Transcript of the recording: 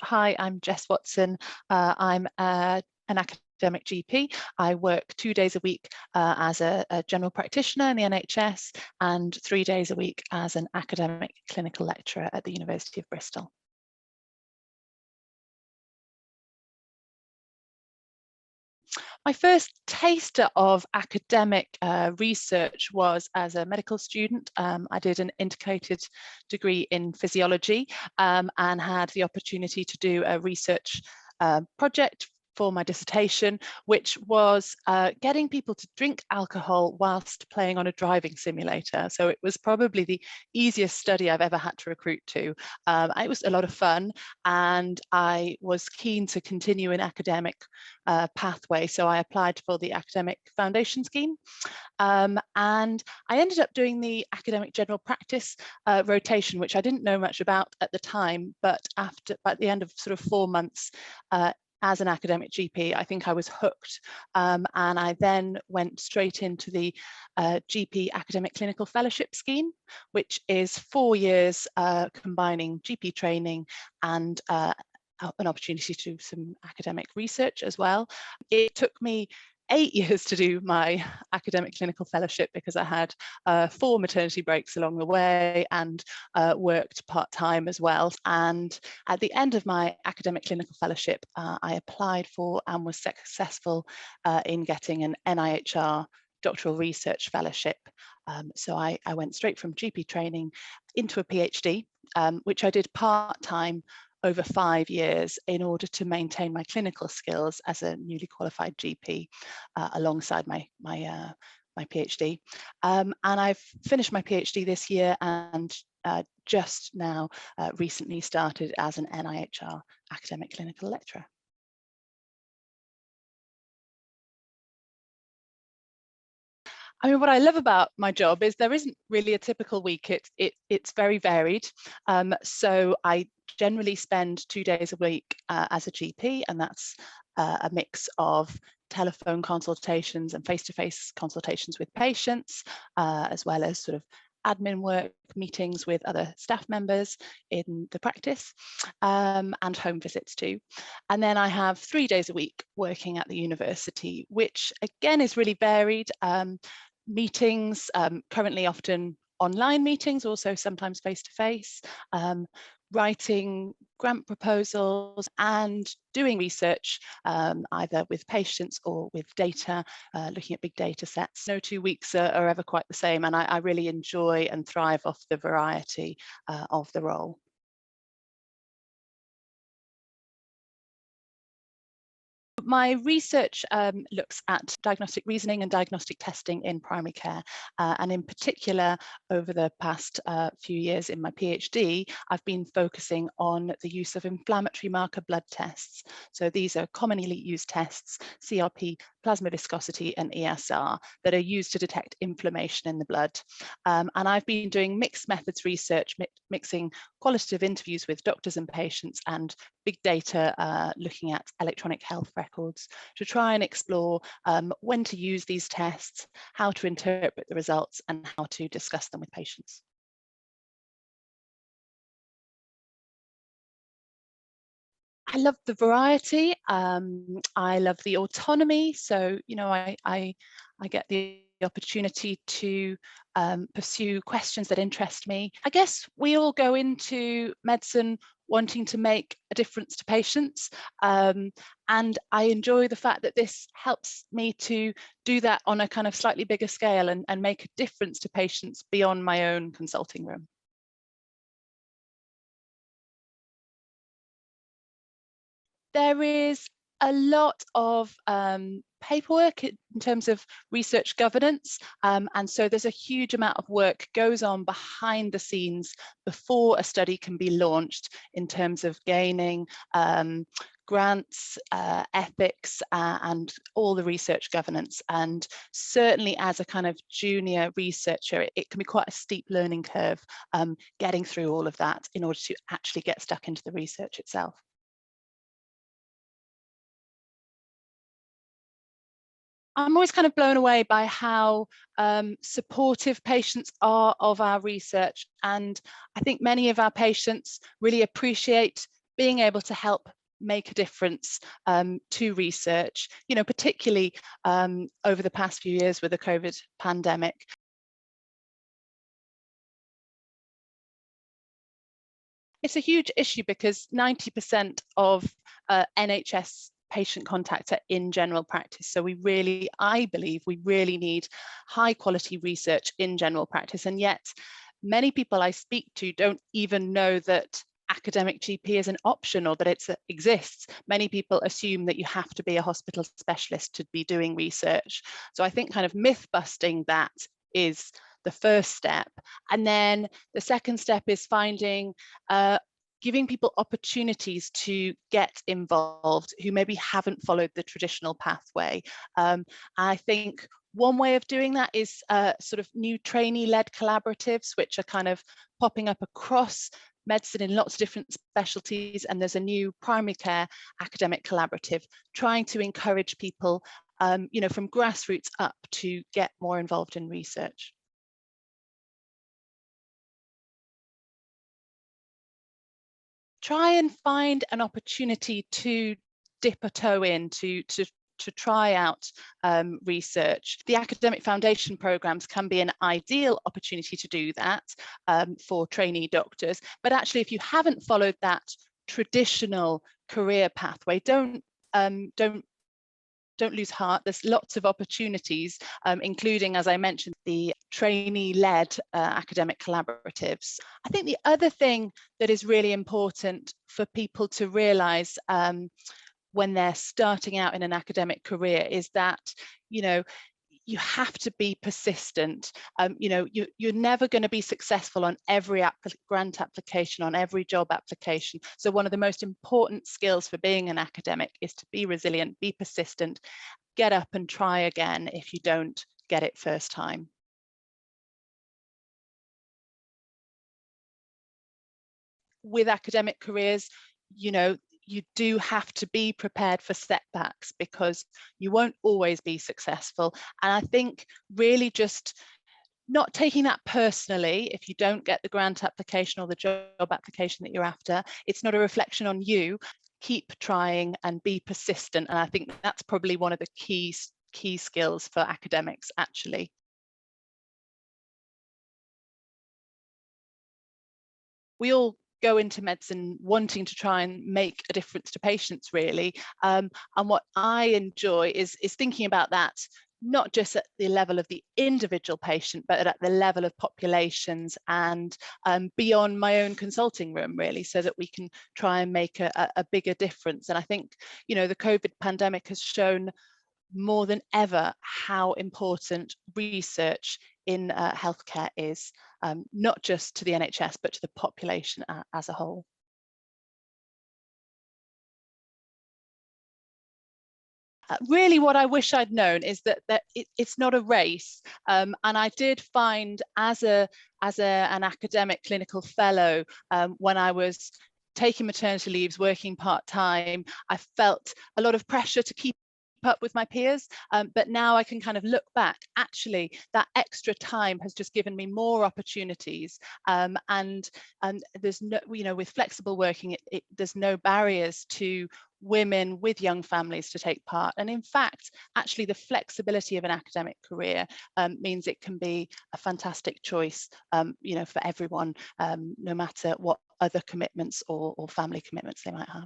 Hi, I'm Jess Watson. I'm an academic GP. I work 2 days a week as a general practitioner in the NHS and 3 days a week as an academic clinical lecturer at the University of Bristol. My first taster of academic research was as a medical student. I did an integrated degree in physiology and had the opportunity to do a research project for my dissertation, which was getting people to drink alcohol whilst playing on a driving simulator. So it was probably the easiest study I've ever had to recruit to. It was a lot of fun, and I was keen to continue an academic pathway. So I applied for the academic foundation scheme. And I ended up doing the academic general practice rotation, which I didn't know much about at the time, but at the end of sort of 4 months, as an academic GP, I think I was hooked, and I then went straight into the GP Academic Clinical Fellowship Scheme, which is 4 years combining GP training and an opportunity to do some academic research as well. It took me 8 years to do my academic clinical fellowship because I had 4 maternity breaks along the way and worked part-time as well. And at the end of my academic clinical fellowship, I applied for and was successful in getting an NIHR doctoral research fellowship. So I went straight from GP training into a PhD, which I did part-time over 5 years in order to maintain my clinical skills as a newly qualified GP alongside my PhD. And I've finished my PhD this year and just now recently started as an NIHR academic clinical lecturer. I mean, what I love about my job is there isn't really a typical week. It's very varied. So I generally spend 2 days a week as a GP, and that's a mix of telephone consultations and face-to-face consultations with patients, as well as sort of admin work, meetings with other staff members in the practice, and home visits too. And then I have 3 days a week working at the university, which again is really varied. Meetings, currently often online meetings, also sometimes face-to-face, writing grant proposals and doing research, either with patients or with data, looking at big data sets. No 2 weeks are ever quite the same, and I really enjoy and thrive off the variety of the role. My research looks at diagnostic reasoning and diagnostic testing in primary care, and in particular over the past few years in my PhD, I've been focusing on the use of inflammatory marker blood tests. So these are commonly used tests, CRP, plasma viscosity and ESR, that are used to detect inflammation in the blood. And I've been doing mixed methods research, mixing qualitative interviews with doctors and patients and big data, looking at electronic health records to try and explore when to use these tests, how to interpret the results, and how to discuss them with patients. I love the variety. I love the autonomy. So, you know, I get the opportunity to pursue questions that interest me. I guess we all go into medicine wanting to make a difference to patients. And I enjoy the fact that this helps me to do that on a kind of slightly bigger scale and make a difference to patients beyond my own consulting room. There is a lot of paperwork in terms of research governance, and so there's a huge amount of work goes on behind the scenes before a study can be launched in terms of gaining grants, ethics, and all the research governance. And certainly as a kind of junior researcher, it can be quite a steep learning curve getting through all of that in order to actually get stuck into the research itself. I'm always kind of blown away by how supportive patients are of our research. And I think many of our patients really appreciate being able to help make a difference to research, particularly over the past few years with the COVID pandemic. It's a huge issue because 90% of NHS patient contacts are in general practice. So I believe we really need high quality research in general practice. And yet many people I speak to don't even know that academic GP is an option or that it exists. Many people assume that you have to be a hospital specialist to be doing research. So I think kind of myth busting that is the first step. And then the second step is giving people opportunities to get involved who maybe haven't followed the traditional pathway. I think one way of doing that is sort of new trainee-led collaboratives, which are kind of popping up across medicine in lots of different specialties. And there's a new primary care academic collaborative trying to encourage people, from grassroots up to get more involved in research. Try and find an opportunity to dip a toe in, to try out research. The academic foundation programs can be an ideal opportunity to do that for trainee doctors. But actually, if you haven't followed that traditional career pathway, don't lose heart. There's lots of opportunities, including, as I mentioned, the trainee-led academic collaboratives. I think the other thing that is really important for people to realise when they're starting out in an academic career is that, you have to be persistent. You're never going to be successful on every grant application, on every job application. So one of the most important skills for being an academic is to be resilient, be persistent, get up and try again if you don't get it first time. With academic careers, you do have to be prepared for setbacks because you won't always be successful. And I think really just not taking that personally if you don't get the grant application or the job application that you're after. It's not a reflection on you. Keep trying and be persistent. And I think that's probably one of the key skills for academics, actually. We all go into medicine wanting to try and make a difference to patients, really. And what I enjoy is thinking about that, not just at the level of the individual patient, but at the level of populations and beyond my own consulting room, really, so that we can try and make a bigger difference. And I think, the COVID pandemic has shown more than ever how important research in healthcare is, not just to the NHS, but to the population as a whole. Really, what I wish I'd known is that it's not a race, and I did find as an academic clinical fellow, when I was taking maternity leaves, working part-time, I felt a lot of pressure to keep up with my peers, but now I can kind of look back. Actually, that extra time has just given me more opportunities, and there's no, with flexible working, there's no barriers to women with young families to take part. And in fact, actually, the flexibility of an academic career means it can be a fantastic choice, for everyone, no matter what other commitments or family commitments they might have.